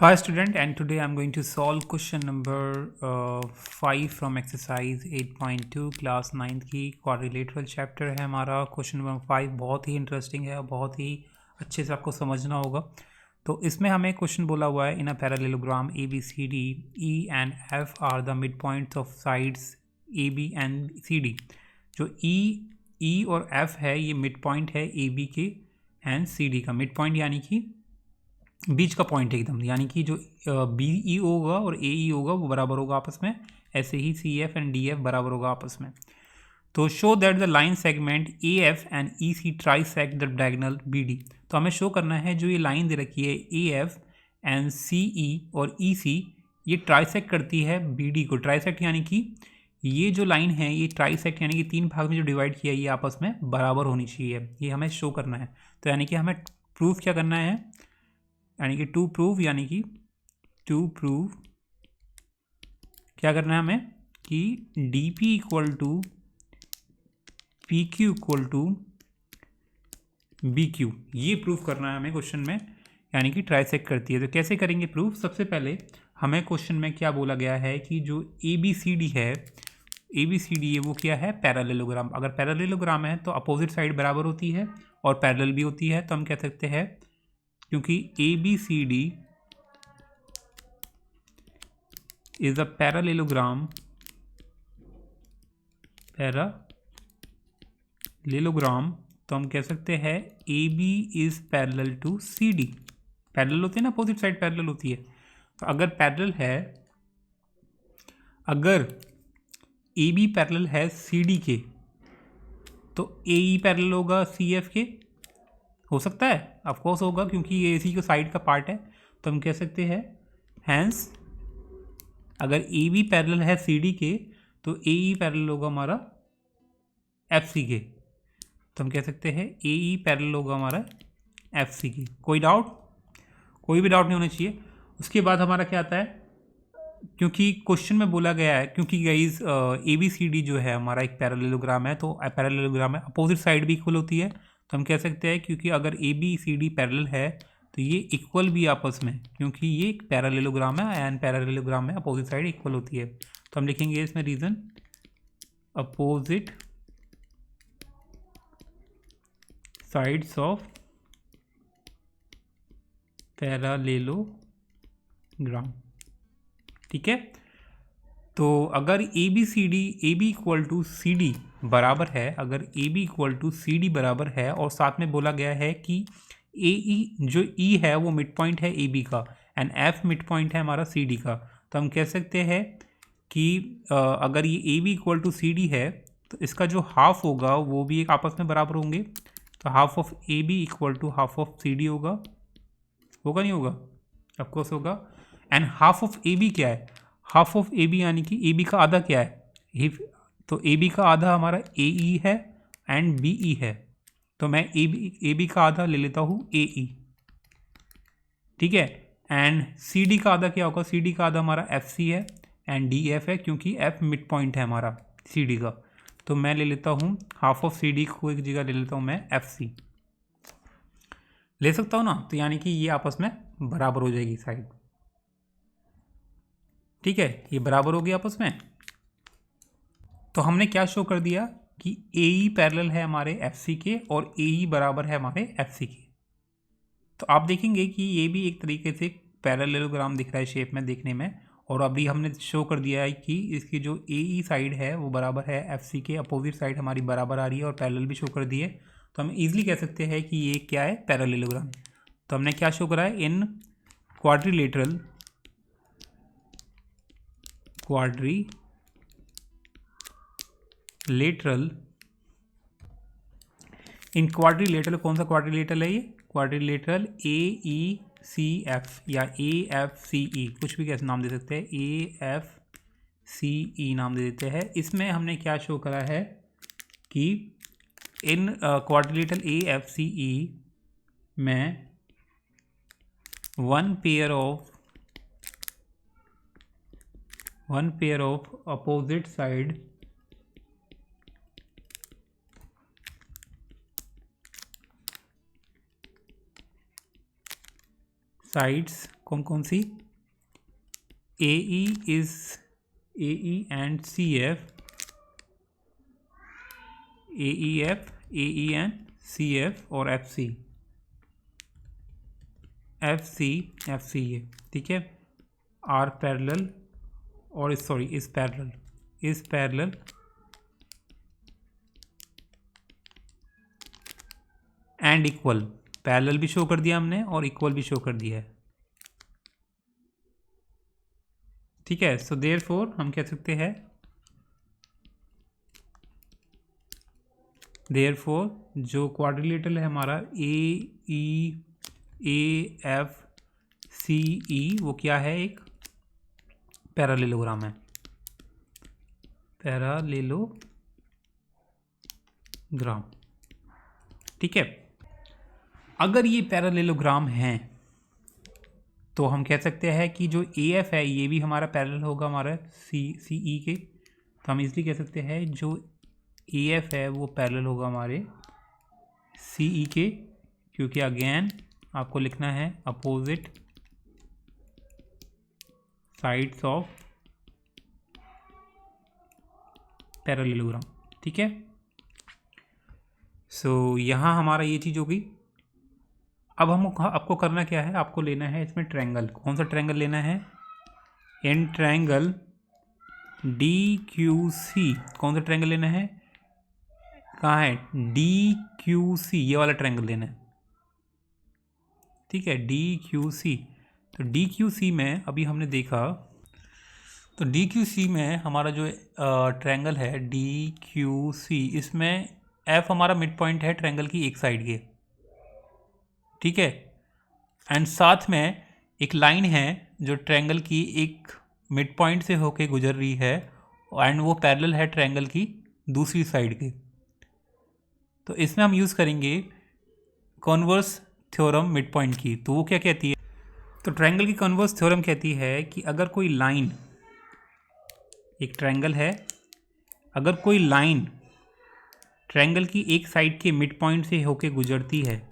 Hi student, and today I'm going to solve question number 5 from exercise 8.2 class 9 की quadrilateral chapter है हमारा। Question number 5 बहुत ही interesting है और बहुत ही अच्छे से आपको समझना होगा। तो इसमें हमें क्वेश्चन बोला हुआ है, in a parallelogram A B C D E and F are the mid points of sides A B and C D. जो ई और एफ है ये मिड पॉइंट है ए बी के एंड सी डी का। मिड पॉइंट यानी कि बीच का पॉइंट है एकदम, यानी कि जो बी ई होगा और ए ई होगा वो बराबर होगा आपस में। ऐसे ही C F and D F बराबर होगा आपस में। तो show that the line segment A F and E C trisect the diagonal B D. तो हमें शो करना है जो ये लाइन दे रखी है ए एफ एंड सी ई और ई सी, ये ट्राइसेक्ट करती है बी डी को। ट्राइसेक्ट यानी कि ये जो लाइन है ये ट्राइसेक्ट यानी कि तीन भाग में जो डिवाइड किया है ये आपस में बराबर होनी चाहिए, ये हमें शो करना है। तो यानी कि हमें प्रूफ क्या करना है, यानी कि टू प्रूव क्या करना है हमें कि D P equal to P Q equal to B Q, ये प्रूफ करना है हमें क्वेश्चन में, यानी कि ट्राइसेक्ट करती है। तो कैसे करेंगे प्रूफ? सबसे पहले हमें क्वेश्चन में क्या बोला गया है कि जो ए बी सी डी है, ए बी सी डी है वो क्या है, पैरेललोग्राम। अगर पैरेललोग्राम है तो अपोजिट साइड बराबर होती है और पैरेलल भी होती है। तो हम कह सकते हैं क्योंकि A B C D is a parallelogram तो हम कह सकते हैं A B is parallel to C D. Parallel होती है ना, अपोजिट साइड पैरेलल होती है। तो अगर पैरेलल है, अगर ए बी पैरेलल है सी डी के तो ए ई पैरेलल होगा सी एफ के। हो सकता है, ऑफकोर्स होगा, क्योंकि ये इसी के साइड का पार्ट है। तो हम कह सकते हैं हैंस अगर ए बी पैरेलल है सी डी के तो ए ई पैरेलल होगा हमारा एफ सी के। तो हम कह सकते हैं ए ई पैरेलल होगा हमारा एफ सी की। कोई डाउट? कोई भी डाउट नहीं होना चाहिए। उसके बाद हमारा क्या आता है, क्योंकि क्वेश्चन में बोला गया है, क्योंकि guys A B C D जो है हमारा एक पैरेललोग्राम है, तो पैरेललोग्राम में अपोजिट साइड भी इक्वल होती है। तो हम कह सकते हैं क्योंकि अगर A B C D parallel है तो ये इक्वल भी आपस में, क्योंकि ये एक पैरेललोग्राम है एंड पैरेललोग्राम में अपोजिट साइड इक्वल होती है। तो हम लिखेंगे इसमें reason opposite sides of parallelogram. ठीक है। तो अगर A B equal to C D बराबर है, अगर A B equal to C D बराबर है और साथ में बोला गया है कि ए ई जो ई है वो मिड पॉइंट है ए बी का एंड एफ मिड पॉइंट है हमारा सी डी का। तो हम कह सकते हैं कि अगर ये A B equal to C D है तो इसका जो हाफ होगा वो भी एक आपस में बराबर होंगे। तो half of A B equal to half of C D होगा नहीं होगा? ऑफकोर्स होगा। And half of A B क्या है? हाफ ऑफ ए बी यानी कि ए बी का आधा क्या है? तो ए बी का आधा हमारा ए ई है एंड बी ई है। तो मैं ए बी का आधा ले लेता हूँ ए ई। ठीक है। एंड सी डी का आधा क्या होगा? सी डी का आधा हमारा एफ सी है एंड डी एफ है, क्योंकि एफ मिड पॉइंट है हमारा सी डी का। तो मैं ले लेता हूँ हाफ ऑफ सी डी को एक जगह ले लेता हूँ मैं एफ सी ले सकता हूँ ना। तो यानी कि ये आपस में बराबर हो जाएगी साइड। ठीक है, ये बराबर हो गई आपस में। तो हमने क्या शो कर दिया कि ए ई पैरेलल है हमारे एफ सी के और ए ई बराबर है हमारे एफ सी के। तो आप देखेंगे कि ये भी एक तरीके से पैरेललोग्राम दिख रहा है शेप में देखने में। और अभी हमने शो कर दिया है कि इसकी जो ए ई साइड है वो बराबर है एफ सी के, अपोजिट साइड हमारी बराबर आ रही है और पैरेलल भी शो कर दी है। तो हम इजीली कह सकते हैं कि ये क्या है, पैरेललोग्राम। तो हमने क्या शो करा है, इन क्वाड्रिलेटरल इन क्वाड्रिलेटरल, कौन सा क्वाड्रिलेटरल है ये? Quadrilateral A E C F या ए एफ सी ई, कुछ भी कैसे नाम दे सकते हैं, ए एफ सी ई नाम दे देते हैं। इसमें हमने क्या शो करा है कि इन क्वाड्रिलेटरल ए एफ सी ई में one pair of opposite sides कौन कौन सी, AE is AE and CF, AEF, AE and CF और FC, FC ये, ठीक है, आर पैरेलल और sorry is parallel and equal. Parallel भी शो कर दिया हमने और इक्वल भी शो कर दिया है, ठीक है। सो देयरफॉर हम कह सकते हैं, देयरफॉर जो क्वाड्रिलेटरल है हमारा AEAFCE वो क्या है, एक पैरालेलोग्राम है, पैरालेलोग्राम, ठीक है। अगर ये पैरालेलोग्राम हैं तो हम कह सकते हैं कि जो AF है ये भी हमारा पैरेलल होगा हमारा CE के, तो हम इसलिए कह सकते हैं जो AF है वो पैरेलल होगा हमारे CE के, क्योंकि अगेन आपको लिखना है अपोजिट साइड्स ऑफ पैरेललोग्राम, ठीक है। सो यहाँ हमारा ये चीज़ होगी। अब हम आपको करना क्या है, आपको लेना है इसमें ट्रायंगल। कौन सा ट्रायंगल लेना है, इन ट्रायंगल DQC, कौन सा ट्रायंगल लेना है, कहाँ है, DQC, ये वाला ट्रायंगल लेना है, ठीक है, DQC। तो DQC में अभी हमने देखा, तो DQC में हमारा जो ट्रायंगल है DQC, इसमें F हमारा मिड पॉइंट है ट्रायंगल की एक साइड के, ठीक है, एंड साथ में एक लाइन है जो ट्रायंगल की एक मिड पॉइंट से होके गुजर रही है एंड वो पैरेलल है ट्रायंगल की दूसरी साइड के। तो इसमें हम यूज़ करेंगे कॉन्वर्स थ्योरम मिड पॉइंट की। तो वो क्या कहती है, तो ट्रायंगल की कॉन्वर्स थ्योरम कहती है कि अगर कोई लाइन, एक ट्रायंगल है, अगर कोई लाइन ट्रायंगल की एक साइड के मिड पॉइंट से होके गुजरती है,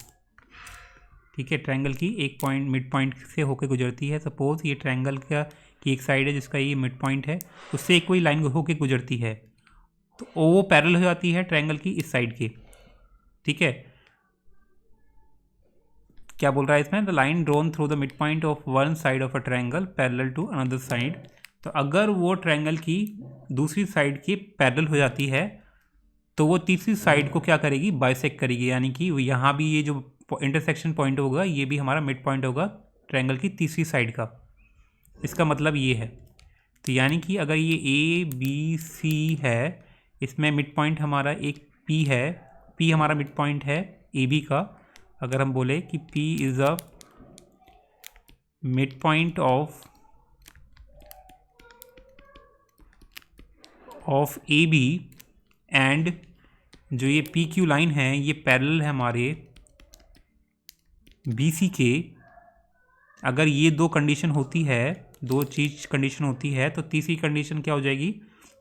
ठीक है, ट्रायंगल की एक पॉइंट मिड पॉइंट से होके गुजरती है, सपोज ये ट्रायंगल का की एक साइड है जिसका ये मिड पॉइंट है, उससे कोई लाइन होके गुजरती है, तो वो पैरेलल हो जाती है ट्रायंगल की इस साइड के, ठीक है। क्या बोल रहा है इसमें, the line drawn through the mid point of one side of a triangle parallel to another side. तो अगर वो ट्रायंगल की दूसरी साइड की पैरेलल हो जाती है तो वो तीसरी साइड को क्या करेगी, बाइसेक्ट करेगी, यानी कि यहाँ भी ये जो इंटरसेक्शन पॉइंट होगा ये भी हमारा मिड पॉइंट होगा ट्रायंगल की तीसरी साइड का। इसका मतलब ये है, तो यानी कि अगर ये ABC है, इसमें मिड पॉइंट हमारा एक P है, P हमारा मिड पॉइंट है AB का। अगर हम बोले कि P is a mid point of AB and जो ये PQ लाइन है ये पैरेलल है हमारे BC के। अगर ये दो कंडीशन होती है, दो चीज़ कंडीशन होती है, तो तीसरी कंडीशन क्या हो जाएगी,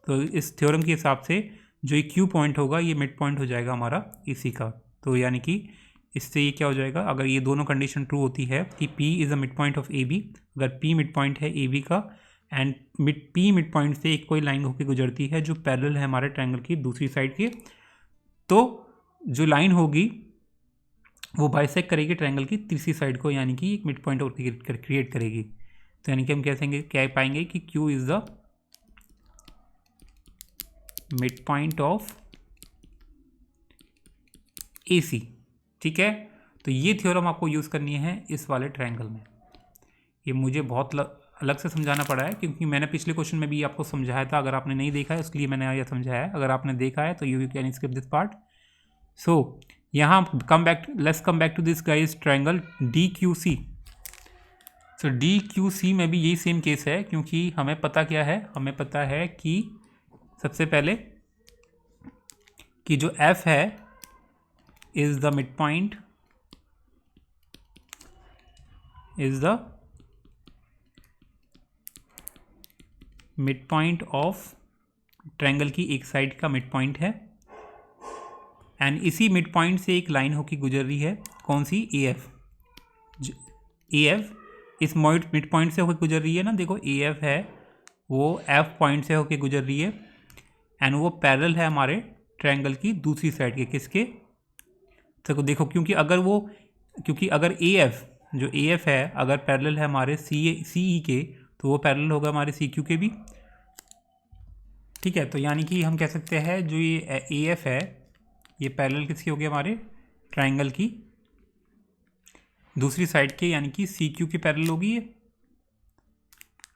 तो इस थ्योरम के हिसाब से जो ये Q पॉइंट होगा ये मिड पॉइंट हो जाएगा हमारा इसी का। तो यानी कि इससे ये क्या हो जाएगा, अगर ये दोनों कंडीशन ट्रू होती है कि P is a mid point of AB, अगर P मिड पॉइंट है AB का एंड P मिड पॉइंट से एक कोई लाइन होकर गुजरती है जो पैरेलल है हमारे ट्रायंगल की दूसरी साइड के, तो जो लाइन होगी वो बाइसेक्ट करेगी ट्रायंगल की तीसरी साइड को, यानी कि एक मिड पॉइंट और क्रिएट करेगी। तो यानी कि हम क्या पाएंगे कि Q is the mid point of AC, ठीक है। तो ये थ्योरम आपको यूज़ करनी है इस वाले ट्रायंगल में। ये मुझे बहुत अलग से समझाना पड़ा है क्योंकि मैंने पिछले क्वेश्चन में भी आपको समझाया था। अगर आपने नहीं देखा है इसलिए मैंने यह समझाया है, अगर आपने देखा है तो you can skip this part. So यहाँ let's come back to this guys triangle DQC। सो DQC में भी यही सेम केस है, क्योंकि हमें पता क्या है, हमें पता है कि सबसे पहले कि जो F है is the mid point, is the mid point of triangle की एक साइड का मिड पॉइंट है एंड इसी मिड पॉइंट से एक लाइन होकर गुजर रही है, कौन सी, AF। इस मिड पॉइंट से होकर गुजर रही है ना, देखो ए एफ है वो एफ पॉइंट से होकर गुजर रही है एंड वो पैरेलल है हमारे ट्रायंगल की दूसरी साइड के, किसके, तो देखो क्योंकि अगर ए एफ जो ए एफ है अगर पैरेलल है हमारे सी ई के, तो वो पैरेलल होगा हमारे सी क्यू के भी। ठीक है, तो यानी कि हम कह सकते हैं जो ये ए एफ है ये पैरेलल किसकी होगी, हमारे ट्रायंगल की दूसरी साइड के, यानी कि सी क्यू के पैरेलल होगी ये।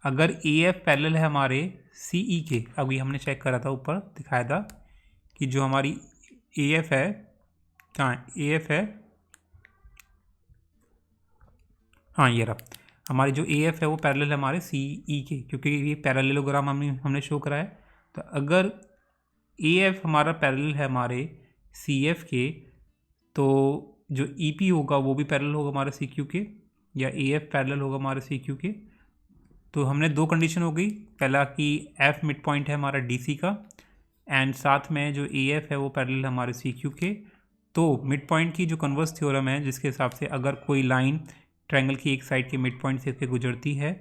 अगर ए एफ पैरेलल है हमारे सी ई के, अभी हमने चेक करा था, ऊपर दिखाया था कि जो हमारी ए एफ है, कहाँ ए एफ है, हाँ ये रहा, हमारी जो ए एफ है वो पैरेलल है हमारे सी ई के, क्योंकि ये पैरेललोग्राम हमने शो करा है। तो अगर ए एफ हमारा पैरेलल है हमारे सी एफ के, तो जो ई पी होगा वो भी पैरेलल होगा हमारे सी क्यू के, या ए एफ पैरेलल होगा हमारे सी क्यू के। तो हमने दो कंडीशन हो गई, पहला कि एफ मिड पॉइंट है हमारा डी सी का, एंड साथ में जो ए एफ है वो पैरेलल है हमारे सी क्यू के। तो मिड पॉइंट की जो कन्वर्स थ्योरम है, जिसके हिसाब से अगर कोई लाइन ट्रायंगल की एक साइड के मिड पॉइंट से गुजरती है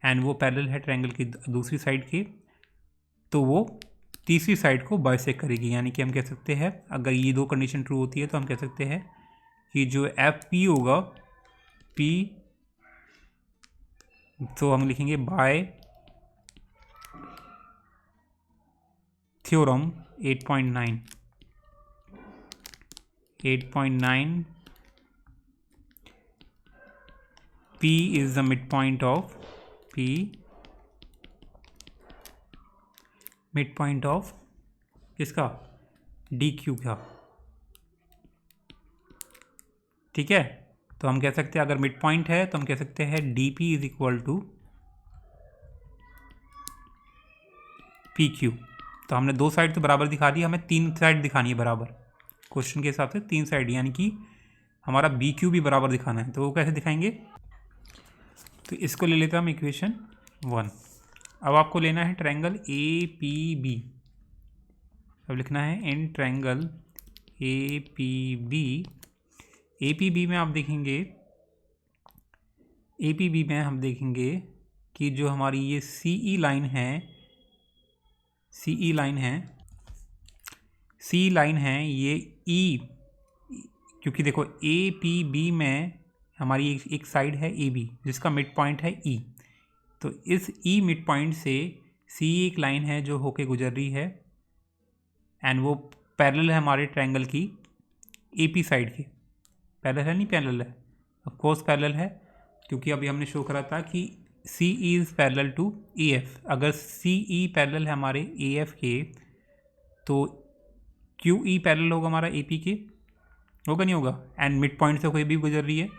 एंड वो पैरेलल है ट्रायंगल की दूसरी साइड के, तो वो तीसरी साइड को बाइसेक्ट करेगी। यानी कि हम कह सकते हैं अगर ये दो कंडीशन ट्रू होती है तो हम कह सकते हैं कि जो एफ पी होगा, पी, तो हम लिखेंगे bye theorem 8.9 P is the midpoint of किसका, डी क्यू का। ठीक है, तो हम कह सकते हैं अगर मिड पॉइंट है तो हम कह सकते हैं D P is equal to P Q. तो हमने दो साइड तो बराबर दिखा दी, हमें तीन साइड दिखानी है बराबर, क्वेश्चन के हिसाब से तीन साइड, यानी कि हमारा बी क्यू भी बराबर दिखाना है। तो वो कैसे दिखाएंगे, तो इसको ले लेते हैं हम इक्वेशन 1। अब आपको लेना है ट्रायंगल ए पी बी। अब लिखना है in triangle A P B. A P B में आप देखेंगे, ए पी बी में हम देखेंगे कि जो हमारी ये सी ई लाइन है, सी ई लाइन है ये ई, क्योंकि देखो ए पी बी में हमारी एक साइड है ए बी जिसका मिड पॉइंट है ई। तो इस ई मिड पॉइंट से सी एक लाइन है जो होके गुजर रही है एंड वो पैरेलल है हमारे ट्रायंगल की ए पी साइड के। पैरेलल है, नहीं पैरेलल है, ऑफ कोर्स पैरेलल है, क्योंकि अभी हमने शो करा था कि C E is parallel to A F. अगर सी ई पैरेलल है हमारे ए एफ के, तो क्यू ई पैरेलल होगा हमारा ए पी के, होगा नहीं होगा, एंड मिड पॉइंट से कोई भी गुजर रही है,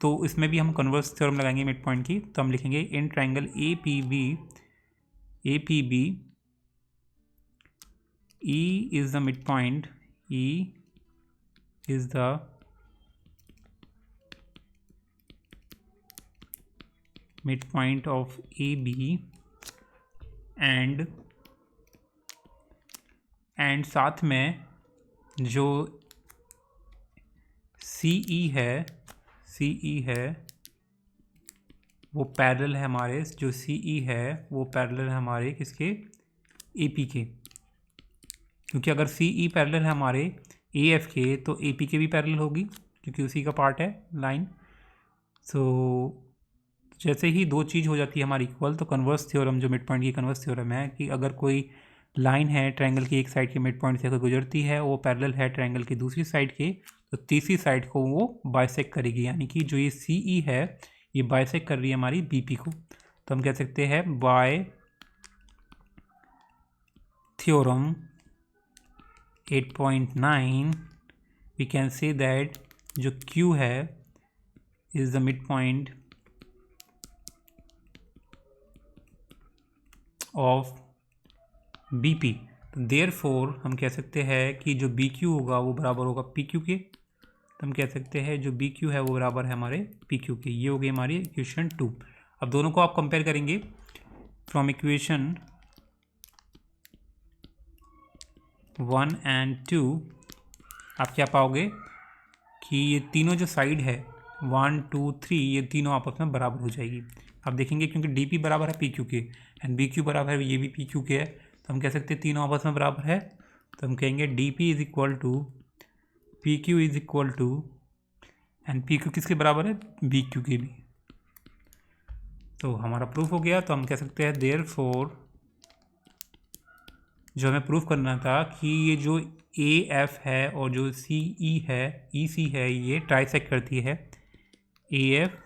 तो इसमें भी हम कन्वर्स थ्योरम लगाएंगे मिड पॉइंट की। तो हम लिखेंगे in triangle A P B E is the mid point, E is the midpoint of AB and साथ में जो CE है वो पैरेलल है हमारे, जो CE है वो पैरेलल है हमारे किसके, AP के। क्योंकि अगर CE पैरेलल है हमारे AF के, तो AP के भी पैरेलल होगी क्योंकि उसी का पार्ट है लाइन। सो जैसे ही दो चीज़ हो जाती है हमारी इक्वल, तो कन्वर्स थ्योरम जो मिड पॉइंट की कन्वर्स थ्योरम है कि अगर कोई लाइन है ट्रायंगल की एक साइड के मिड पॉइंट से अगर गुजरती है, वो पैरेलल है ट्रायंगल की दूसरी साइड के, तो तीसरी साइड को वो बाइसेक्ट करेगी। यानी कि जो ये सी ई है ये बाइसेक्ट कर रही है हमारी बी पी को। तो हम कह सकते हैं by theorem 8.9 we can say that जो क्यू है is the mid point of B P. Therefore हम कह सकते हैं कि जो बी क्यू होगा वो बराबर होगा पी क्यू के। तो हम कह सकते हैं जो बी क्यू है वो बराबर है हमारे पी क्यू के। ये हो गई हमारी इक्वेशन 2। अब दोनों को आप कंपेयर करेंगे फ्रॉम इक्वेशन 1 एंड 2। आप क्या पाओगे कि ये तीनों जो साइड है 1 2 3 ये तीनों आपस में बराबर हो जाएगी। अब देखेंगे क्योंकि डी पी बराबर है पी क्यू के एंड बी क्यू बराबर है ये भी पी क्यू के है, तो हम कह सकते हैं तीनों आपस में बराबर है। तो हम कहेंगे D P is equal to P Q is equal to and P Q किसके बराबर है, बी क्यू के भी। तो हमारा प्रूफ हो गया। तो हम कह सकते हैं देयरफॉर जो हमें प्रूफ करना था कि ये जो ए एफ है और जो सी ई है ई सी है ये ट्राइसेक्ट करती है ए एफ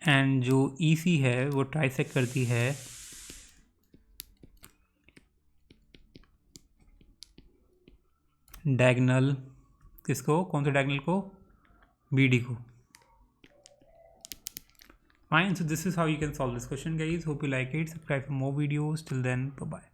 एंड जो ई सी है वो ट्राइसेक्ट करती है डायगोनल किसको, कौन से डायगोनल को, बी डी को। Fine, so this is how you can solve this question, guys. Hope you like it. Subscribe for more videos. Till then, bye bye.